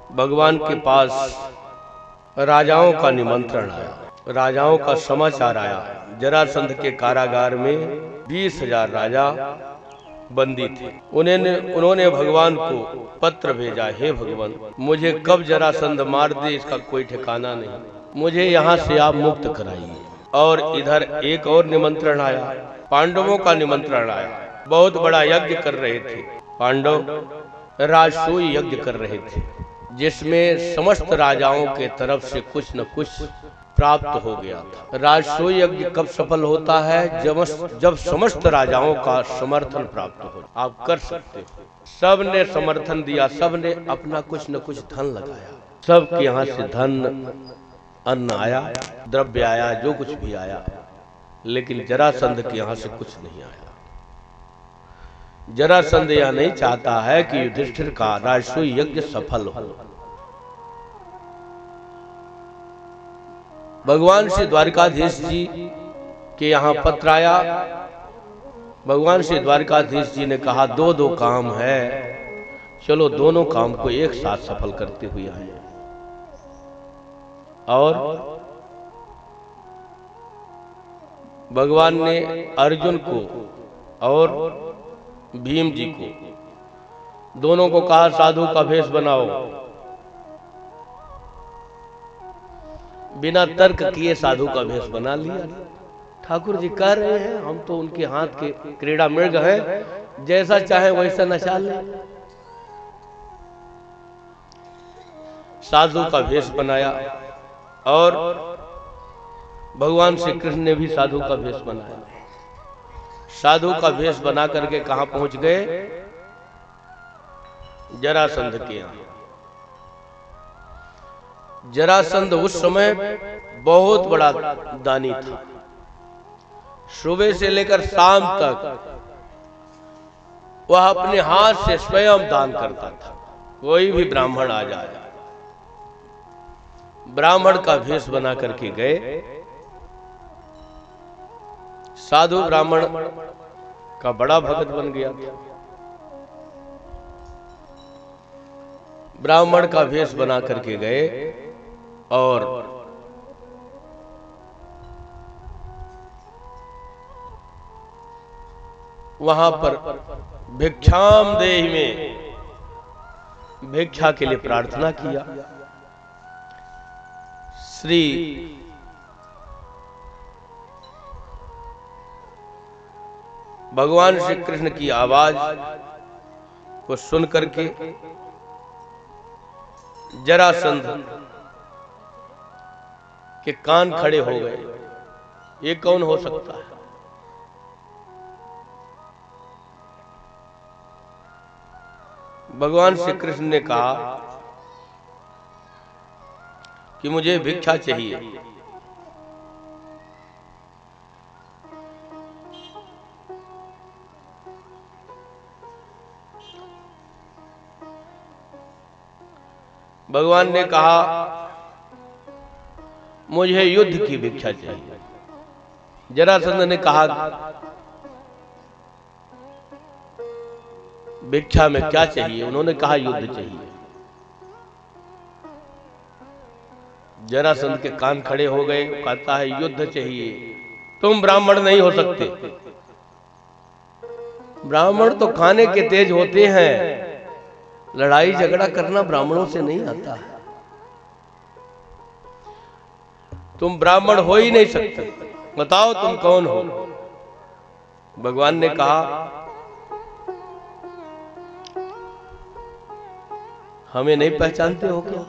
भगवान के पास राजाओं का निमंत्रण आया, राजाओं का समाचार आया। जरासंध के कारागार में 20,000 राजा बंदी थे। उन्होंने भगवान को पत्र भेजा, हे भगवान, मुझे कब जरासंध मार दे इसका कोई ठिकाना नहीं, मुझे यहाँ से आप मुक्त कराइए। और इधर एक और निमंत्रण आया, पांडवों का निमंत्रण आया। बहुत बड़ा यज्ञ कर रहे थे पांडव, राजसूय यज्ञ कर रहे थे, जिसमें समस्त राजाओं के तरफ से कुछ न कुछ प्राप्त हो गया था। राजसूय यज्ञ कब सफल होता है? जब समस्त राजाओं का समर्थन प्राप्त हो। आप कर सकते हो। सब ने समर्थन दिया, सब ने अपना कुछ न कुछ धन लगाया, सबके यहाँ से धन अन्न आया, द्रव्य आया, जो कुछ भी आया, लेकिन जरासंध के यहाँ से कुछ नहीं आया। जरासंध यह नहीं चाहता है कि युधिष्ठिर का राजसूय यज्ञ सफल हो। भगवान श्री द्वारकाधीश जी के यहाँ पत्र आया। भगवान श्री द्वारकाधीश जी ने कहा, दो काम है, चलो दोनों काम को एक साथ सफल करते हुए आए। और भगवान ने अर्जुन को और भीम जी को दोनों को कहा, साधु का भेष बनाओ। बिना तर्क किए साधु का भेष बना लिया। ठाकुर जी कह रहे हैं, हम तो उनके हाथ के क्रीड़ा मृग हैं, जैसा चाहे वैसा नचा ले। साधु का भेष बनाया और भगवान श्री कृष्ण ने भी साधु का भेष बनाया। साधु का भेष बना करके कहां पहुंच गए? जरासंध के यहां। जरासंध उस समय बहुत बड़ा दानी था। सुबह से लेकर शाम तक वह अपने हाथ से स्वयं दान करता था। कोई भी ब्राह्मण आ जाए, ब्राह्मण का भेष बना करके गए। साधु ब्राह्मण का बड़ा भगत बन गया था। ब्राह्मण का भेष बना करके गए और वहां पर भिक्षाम देहि में भिक्षा के लिए प्रार्थना किया। श्री भगवान श्री कृष्ण की आवाज को सुन करके जरासंध के कान खड़े हो गए। ये कौन हो सकता है? भगवान श्री कृष्ण ने कहा कि मुझे भिक्षा चाहिए। भगवान ने कहा, मुझे युद्ध की भिक्षा चाहिए। जरासंध ने कहा, भिक्षा में क्या चाहिए? उन्होंने कहा, युद्ध चाहिए। जरासंध के कान खड़े हो गए। कहता है, युद्ध चाहिए? तुम ब्राह्मण नहीं हो सकते। ब्राह्मण तो खाने के तेज होते हैं, लड़ाई झगड़ा करना ब्राह्मणों से नहीं आता है। तुम ब्राह्मण हो ही नहीं सकते, बताओ तुम कौन हो? भगवान ने कहा, हमें नहीं पहचानते हो क्या?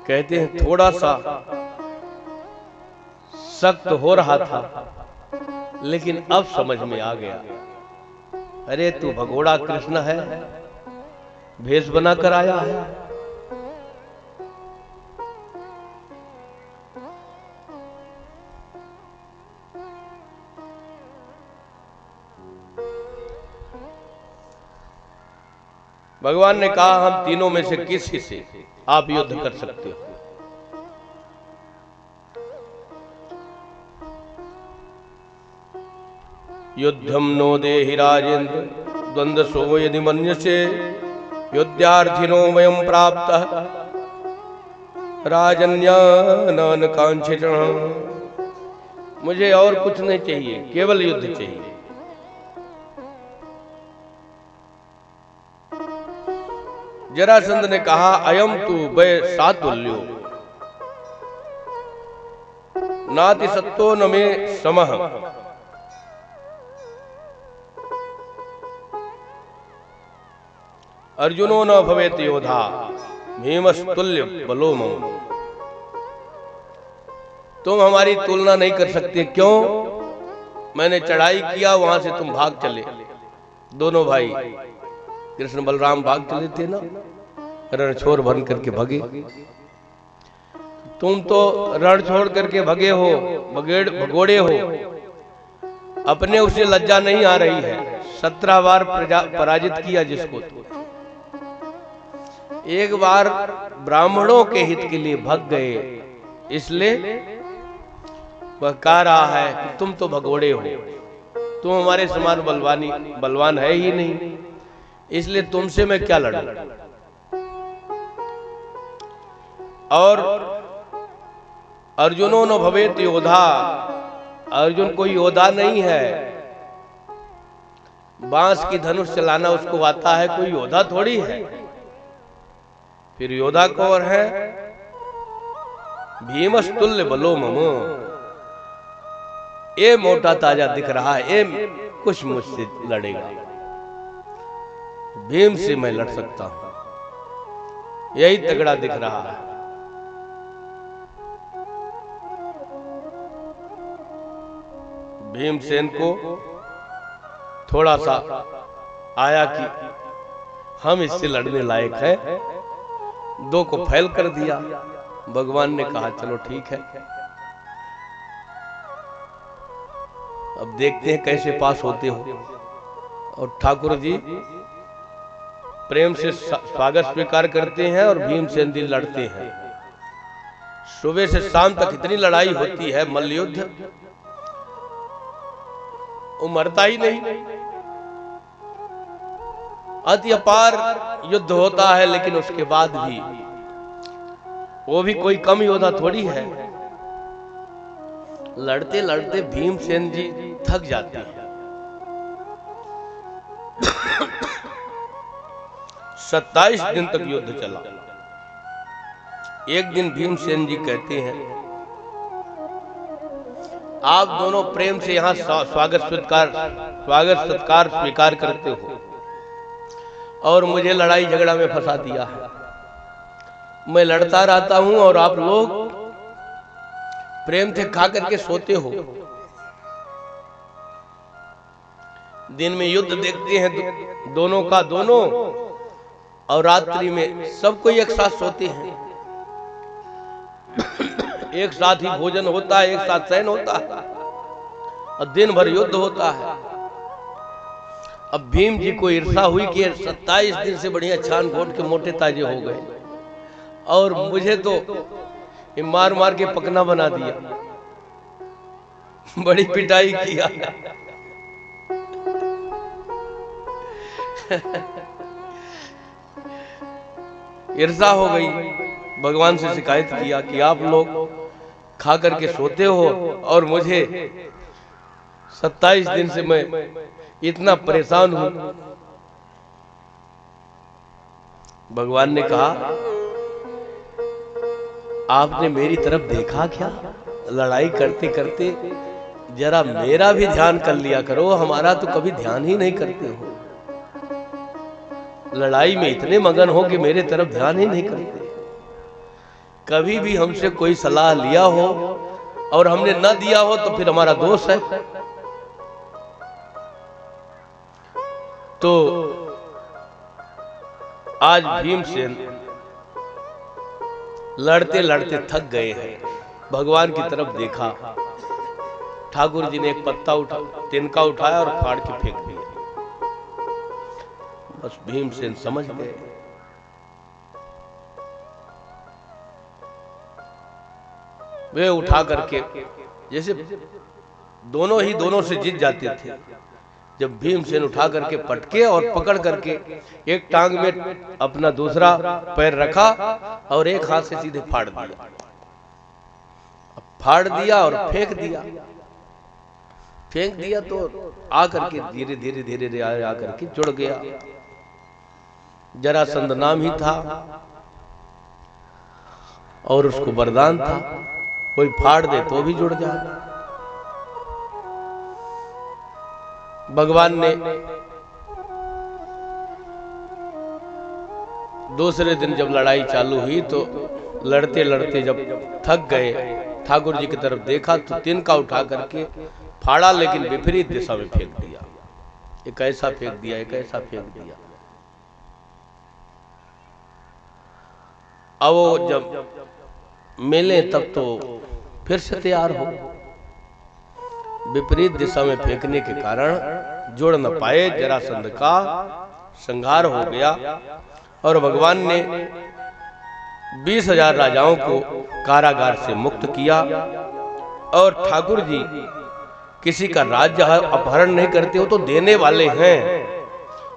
कहते हैं, थोड़ा सा सख्त हो रहा था, लेकिन अब समझ में आ गया। अरे तू भगोड़ा कृष्ण है, भेष बना कर आया है। भगवान ने कहा, हम तीनों में से किसी से आप युद्ध कर सकते हो। युद्धम नो देहि राजेंद्र द्वंद्वसो यदि मन्यसे युद्धार्थिनो वयं प्राप्तः राजन्यान कांक्षिणः। मुझे और कुछ नहीं चाहिए, केवल युद्ध चाहिए। जरासंध ने कहा अयम तु वै सातुल्यो नाति सत्तो न मे समः। अर्जुनो न भवेत योधा भीमस्तुल्य बलो मम। तुम हमारी तुलना नहीं कर सकते। क्यों? मैंने चढ़ाई किया, वहां से तुम भाग चले। दोनों भाई कृष्ण बलराम भाग चले थे ना, रण छोड़ बन करके भगे। तुम तो रण छोड़ करके भगे हो, भगोड़े हो। अपने उसे लज्जा नहीं आ रही है। 17 बार पराजित किया जिसको। एक बार ब्राह्मणों के हित के लिए भग गए, इसलिए वह कह रहा है कि तुम तो भगोड़े हो, तुम हमारे समान बलवान है ही नहीं, इसलिए तुमसे मैं क्या लड़ूं। और अर्जुनो न भवेत योधा, अर्जुन कोई योद्धा नहीं है। बांस की धनुष चलाना उसको आता है, कोई योद्धा थोड़ी है। फिर योद्धा कौन है? भीमस्तुल्य बलो ममो। ये मोटा ताजा दिख रहा है, ये कुछ मुझसे लड़ेगा, भीम से मैं लड़ सकता हूं, यही तगड़ा दिख रहा है। भीमसेन को थोड़ा सा आया कि हम इससे लड़ने लायक है, दो को फैल कर दिया। भगवान ने कहा चलो ठीक है, अब देखते हैं कैसे पास होते हो। और ठाकुर जी प्रेम से स्वागत स्वीकार करते हैं और भीमसेन जी लड़ते हैं। सुबह से शाम तक इतनी लड़ाई होती है, मल्लयुद्ध, वो मरता ही नहीं। अति अपार युद्ध होता है, लेकिन उसके बाद भी वो भी कोई कम योद्धा थोड़ी है। लड़ते लड़ते भीमसेन जी थक जाते हैं। 27 दिन तक युद्ध चला। एक दिन भीमसेन जी कहते हैं आप दोनों प्रेम से यहां स्वागत सत्कार स्वीकार करते हो और मुझे लड़ाई झगड़ा में फंसा दिया है। मैं लड़ता रहता हूं और आप लोग प्रेम से खा करके सोते हो। दिन में युद्ध देखते हैं दोनों का दोनों, और रात्रि में सब कोई एक साथ सोते हैं। एक साथ ही भोजन होता है, एक साथ शयन होता है, और दिन भर युद्ध होता है। अब भीम जी को ईर्षा हुई कि 27 दिन से बढ़िया छान घोट के मोटे ताजे हो गए, और मुझे तो मार मार के पकना बना दिया, बड़ी पिटाई किया। ईर्षा हो गई। भगवान से शिकायत किया कि आप लोग खा करके सोते हो और मुझे 27 दिन से मैं इतना परेशान हूं। भगवान ने कहा आपने मेरी तरफ देखा क्या? लड़ाई करते करते जरा मेरा भी ध्यान कर लिया करो, हमारा तो कभी ध्यान ही नहीं करते हो। लड़ाई में इतने मगन हो कि मेरे तरफ ध्यान ही नहीं करते। कभी भी हमसे कोई सलाह लिया हो और हमने न दिया हो तो फिर हमारा दोष है। तो आज भीमसेन लड़ते लड़ते थक गए हैं। भगवान की तरफ देखा, ठाकुर जी ने एक पत्ता तिनका उठाया और फाड़ के फेंक दिया। बस भीमसेन समझ गए वे उठा करके, जैसे दोनों से जीत जाते थे, जब भीमसेन उठा करके पटके और पकड़ करके एक टांग में अपना दूसरा पैर रखा और एक हाथ से सीधे फाड़ दिया और फेंक दिया तो आकर के धीरे धीरे धीरे धीरे आकर के जुड़ गया। जरासंध नाम ही था और उसको वरदान था, कोई फाड़ दे तो भी जुड़ जाए। भगवान ने दूसरे दिन जब लड़ाई चालू हुई तो लड़ते लड़ते जब थक गए, ठाकुर जी की तरफ देखा तो तिनका उठा करके फाड़ा, लेकिन विपरीत दिशा में फेंक दिया। एक ऐसा फेंक दिया, एक ऐसा फेंक दिया। अब वो जब मिले तब तो फिर से तैयार हो। विपरीत दिशा में फेंकने के कारण जुड़ न पाए, जरासंध का संहार हो गया और भगवान ने 20,000 राजाओं को कारागार से मुक्त किया। और ठाकुर जी किसी का राज्य अपहरण नहीं करते हो तो देने वाले हैं।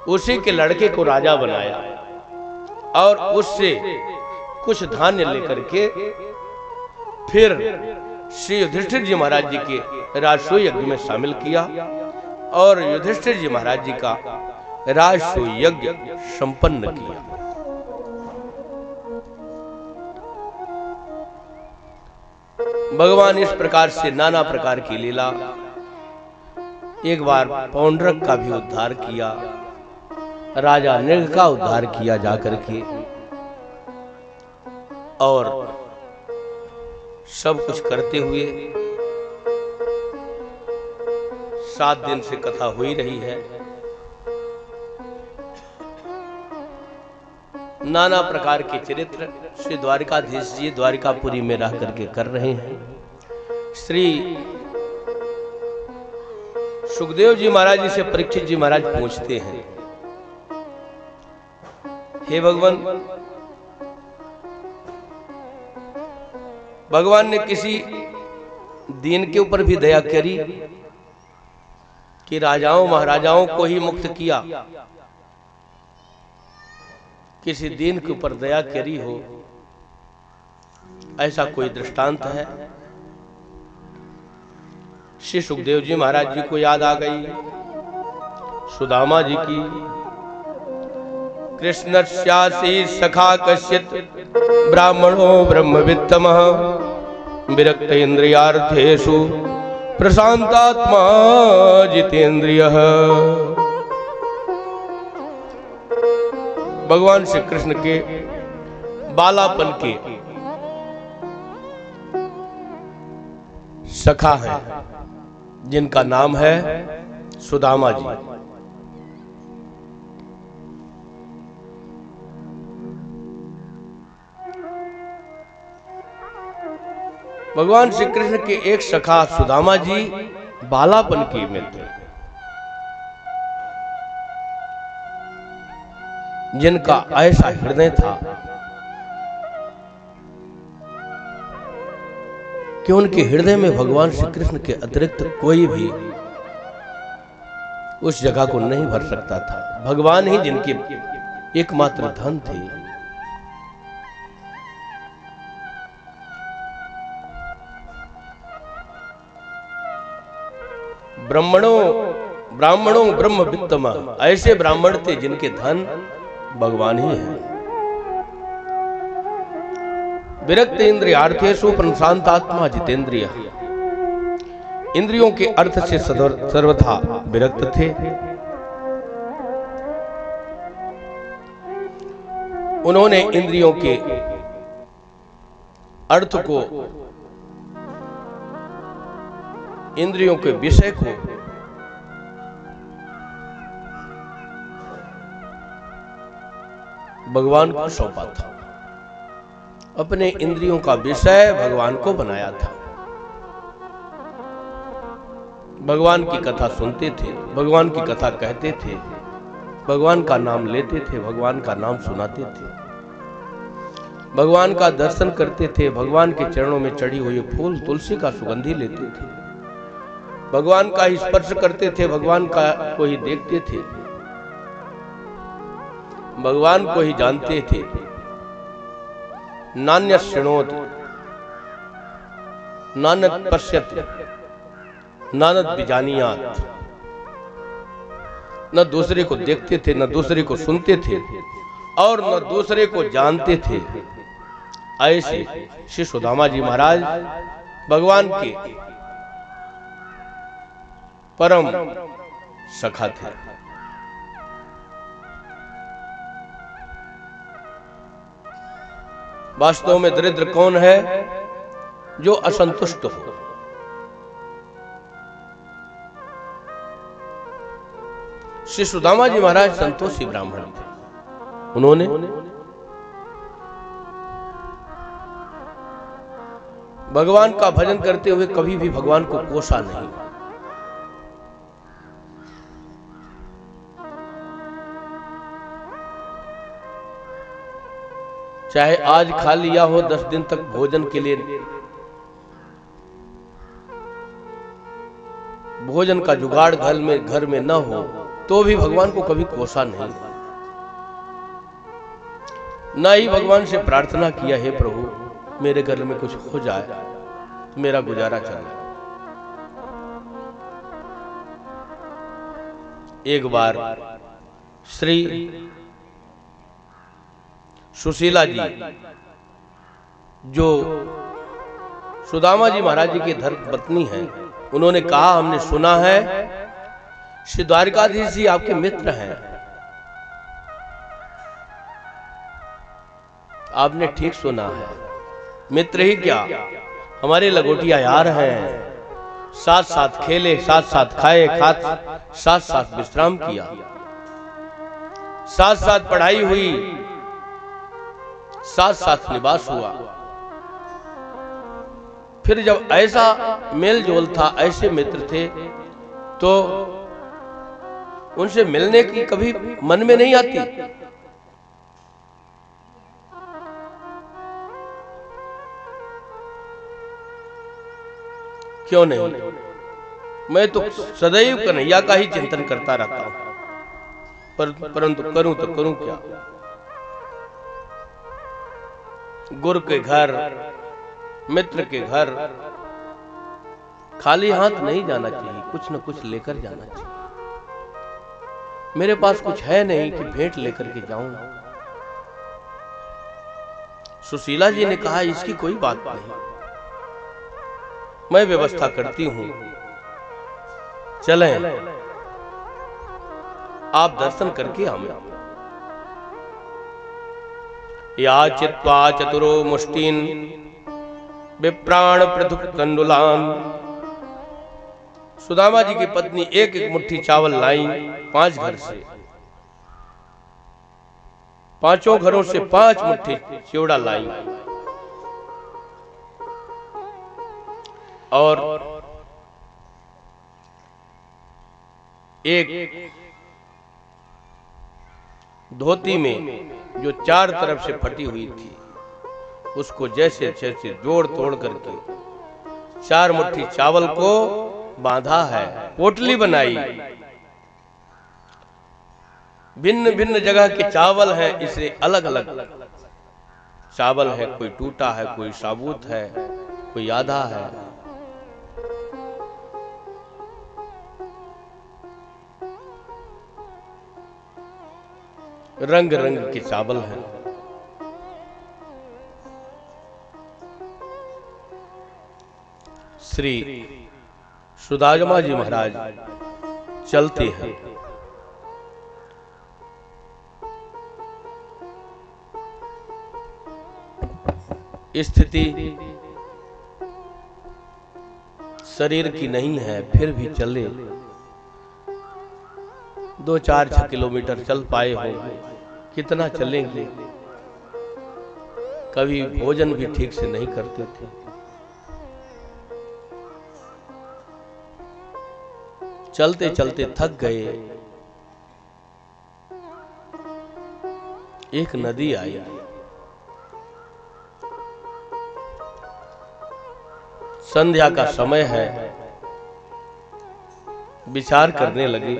उसी के लड़के को राजा बनाया और उससे कुछ धान्य लेकर के फिर श्री युधिष्ठिर जी महाराज जी के राजसूय यज्ञ में शामिल किया और युधिष्ठिर जी महाराज जी का राजसूय यज्ञ संपन्न किया। भगवान इस प्रकार से नाना प्रकार की लीला, एक बार पौंड्रक का भी उद्धार किया, राजा नृग का उद्धार किया जाकर के, और सब कुछ करते हुए 7 दिन से कथा हो ही रही है। नाना प्रकार के चरित्र श्री द्वारिकाधीश जी द्वारिकापुरी में रह करके कर रहे हैं। श्री सुखदेव जी महाराज जी से परीक्षित जी महाराज पूछते हैं, हे भगवान ने किसी दीन के ऊपर भी दया करी कि राजाओं महाराजाओं को ही मुक्त किया? किसी दीन के ऊपर दया करी हो, ऐसा कोई दृष्टांत है? श्री सुखदेव जी महाराज जी को याद आ गई सुदामा जी की। कृष्णस्यासी सखा कश्चित् ब्राह्मणो ब्रह्मवित्तमः विरक्त इंद्रियार्थेषु प्रशांतात्मा जितेंद्रियः। भगवान श्री कृष्ण के बालापन के सखा है जिनका नाम है सुदामा जी। भगवान श्री कृष्ण के एक सखा सुदामा जी बालापन के में थे, जिनका ऐसा हृदय था कि उनके हृदय में भगवान श्री कृष्ण के अतिरिक्त कोई भी उस जगह को नहीं भर सकता था। भगवान ही जिनके एकमात्र धन थे। ब्राह्मणों ब्रह्म वित्तम, ऐसे ब्राह्मण थे जिनके धन भगवान ही है। विरक्त इंद्रियार्थेषु प्रशांतात्मा जितेंद्रिय, इंद्रियों के अर्थ से सर्वथा विरक्त थे। उन्होंने इंद्रियों के अर्थ को, इंद्रियों के विषय को भगवान को सौंपा था। अपने इंद्रियों का विषय भगवान को बनाया था। भगवान की कथा सुनते थे, भगवान की कथा कहते थे, भगवान का नाम लेते थे, भगवान का नाम सुनाते थे, भगवान का दर्शन करते थे, भगवान के चरणों में चढ़ी हुई फूल तुलसी का सुगंधी लेते थे, भगवान का ही स्पर्श करते थे, भगवान का को ही देखते थे, भगवान को ही जानते थे। नान्य शृणोत नानक पश्यत नानद विजानियात। न दूसरे को देखते थे, न दूसरे को सुनते थे, और न दूसरे को जानते थे। ऐसे श्री सुदामा जी महाराज भगवान के परम सखा थे। वास्तव में दरिद्र कौन है? जो असंतुष्ट हो। श्री सुदामा जी महाराज संतोषी ब्राह्मण थे। उन्होंने भगवान का भजन करते हुए कभी भी भगवान को कोसा नहीं। चाहे आज खा लिया हो 10 दिन तक भोजन के लिए, भोजन का जुगाड़ घर में न हो, तो भी भगवान को कभी कोसा नहीं। न ही भगवान से प्रार्थना किया, हे प्रभु मेरे घर में कुछ हो जाए तो मेरा गुजारा चले। एक बार श्री सुशीला जी, जो सुदामा जी महाराज जी की धर्मपत्नी हैं, उन्होंने कहा, हमने सुना है श्री द्वारकाधीश जी आपके मित्र हैं। आपने ठीक सुना है, मित्र ही क्या, हमारे लगोटिया यार हैं। साथ साथ खेले, साथ साथ खाए, साथ साथ विश्राम किया, साथ साथ पढ़ाई हुई, साथ साथ निवास हुआ। फिर जब ऐसा मेल जोल था, ऐसे मित्र थे, तो उनसे मिलने की कभी मन में नहीं आती। क्यों नहीं? मैं तो सदैव कन्हैया का ही चिंतन करता रहता हूं, परंतु करूं तो करूं क्या? गुरु के घर, मित्र के घर खाली हाथ नहीं जाना चाहिए, कुछ न कुछ लेकर जाना चाहिए। मेरे पास कुछ है नहीं कि भेंट लेकर के जाऊं। सुशीला जी ने कहा, इसकी कोई बात नहीं, मैं व्यवस्था करती हूं, चलें, आप दर्शन करके आए। या चित्वा चतुरो मुष्टिन विप्राण पृथुक तंडुलान। सुदामा जी की पत्नी एक एक मुट्ठी चावल लाई 5 घर से, 5 घरों से 5 मुट्ठी चिवड़ा लाई, और एक धोती में जो 4 तरफ से फटी हुई थी, उसको जैसे जैसे जोड़ तोड़ करके 4 मुट्ठी चावल को बांधा है, पोटली बनाई। भिन्न भिन्न जगह के चावल हैं, इसे अलग अलग चावल है, कोई टूटा है, कोई साबुत है, कोई आधा है। रंग रंग के चावल हैं। श्री सुदामा जी महाराज चलते हैं। स्थिति शरीर की नहीं है, फिर भी चले। 2-4 किलोमीटर चल पाए होंगे, कितना चलेंगे। कभी भोजन भी ठीक से नहीं करते थे। चलते चलते थक गए। एक नदी आई, संध्या का समय है, विचार करने लगे,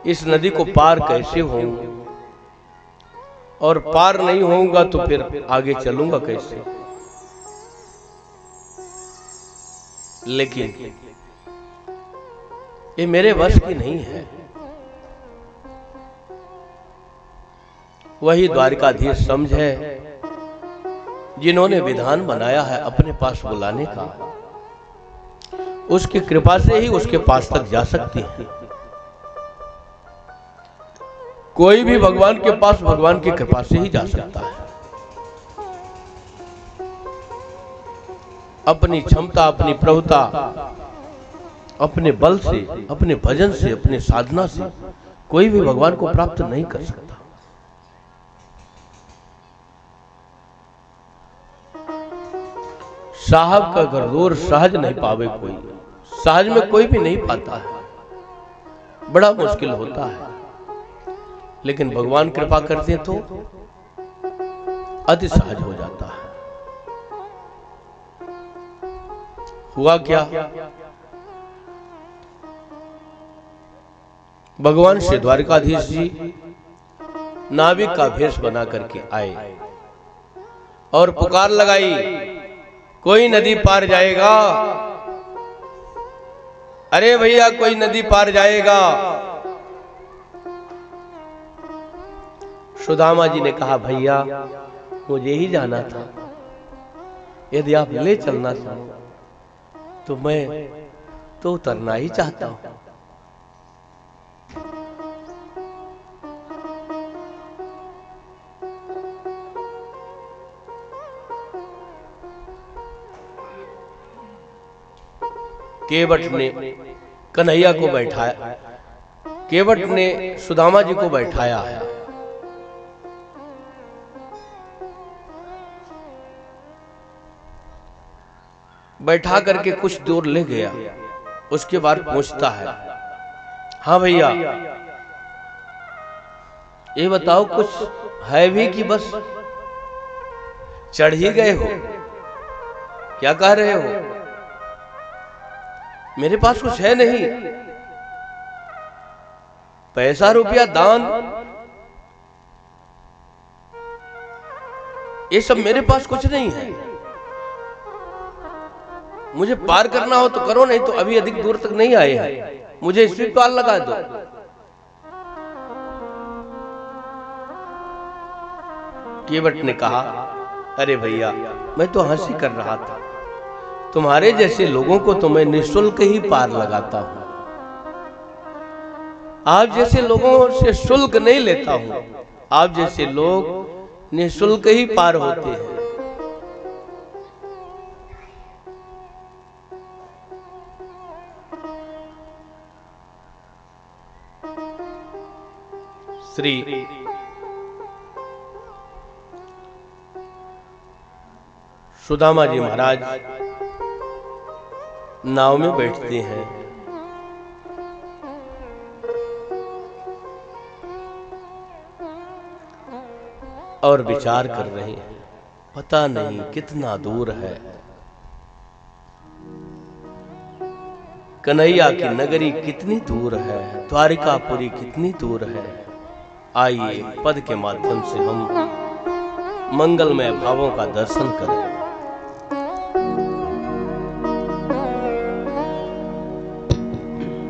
इस नदी को पार कैसे होऊंगा, और पार नहीं होऊंगा तो फिर आगे चलूंगा कैसे। लेकिन ये मेरे वश की नहीं है। वही द्वारिकाधीश समझे जिन्होंने विधान बनाया है अपने पास बुलाने का, उसकी कृपा से ही उसके पास तक जा सकती है। कोई भी भगवान के पास भगवान की कृपा से ही जा सकता है। अपनी क्षमता, अपनी प्रभुता, अपने बल से, अपने भजन से, अपने साधना से कोई भी भगवान को प्राप्त नहीं कर सकता। साहब का गरदौर सहज नहीं पावे कोई, सहज में कोई भी नहीं पाता है, बड़ा मुश्किल होता है। लेकिन भगवान कृपा करते तो अति सहज हो जाता है। हुआ क्या, भगवान श्री द्वारिकाधीश जी नाविक का भेष बना करके आए और पुकार लगाई, कोई नदी पार जाएगा, अरे भैया कोई नदी पार जाएगा। सुदामा जी ने कहा, भैया मुझे ही जाना था, यदि आप ले चलना चाहो तो मैं तो उतरना ही चाहता हूं। केवट ने कन्हैया को बैठाया, केवट ने सुदामा जी को बैठाया, बैठा करके कुछ दूर ले गया। उसके बाद पूछता है, हाँ भैया ये बताओ कुछ है भी कि बस चढ़ ही गए हो, क्या कह रहे हो? मेरे पास कुछ है नहीं, पैसा रुपया दान ये सब मेरे पास कुछ नहीं है। मुझे पार करना हो तो करो, नहीं तो अभी अधिक दूर तक नहीं आए हैं, मुझे इसी पार लगा दो। केवट ने कहा, अरे भैया मैं तो हंसी कर रहा था, तुम्हारे जैसे लोगों को तो मैं निःशुल्क ही पार लगाता हूं, आप जैसे लोगों से शुल्क नहीं लेता हूं, आप जैसे लोग निःशुल्क ही पार होते हैं। श्री सुदामा जी महाराज नाव में बैठते हैं, और विचार कर रहे हैं, पता नहीं कितना दूर है, कन्हैया की नगरी कितनी दूर है, द्वारिकापुरी कितनी दूर है। आइए पद के माध्यम से हम मंगलमय भावों का दर्शन करें।